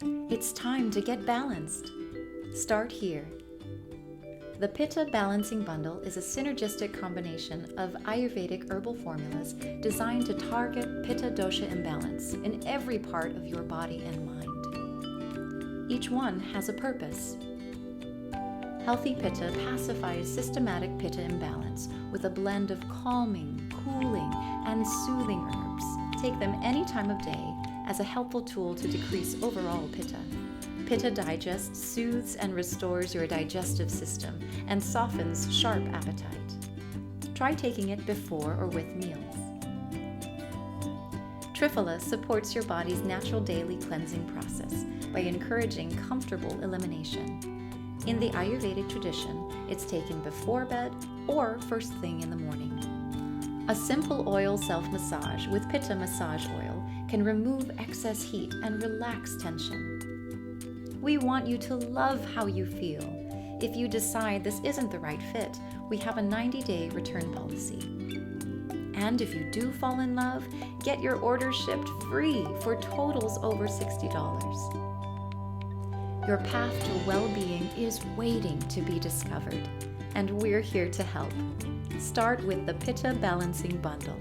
It's time to get balanced. Start here. The Pitta Balancing Bundle is a synergistic combination of Ayurvedic herbal formulas designed to target Pitta Dosha imbalance in every part of your body and mind. Each one has a purpose. Healthy Pitta pacifies systematic Pitta imbalance with a blend of calming, cooling, and soothing herbs. Take them any time of day as a helpful tool to decrease overall Pitta. Pitta Digest soothes and restores your digestive system and softens sharp appetite. Try taking it before or with meals. Triphala supports your body's natural daily cleansing process by encouraging comfortable elimination. In the Ayurvedic tradition, it's taken before bed or first thing in the morning. A simple oil self-massage with Pitta massage oil can remove excess heat and relax tension. We want you to love how you feel. If you decide this isn't the right fit, we have a 90-day return policy. And if you do fall in love, get your order shipped free for totals over $60. Your path to well-being is waiting to be discovered, and we're here to help. Start with the Pitta Balancing Bundle.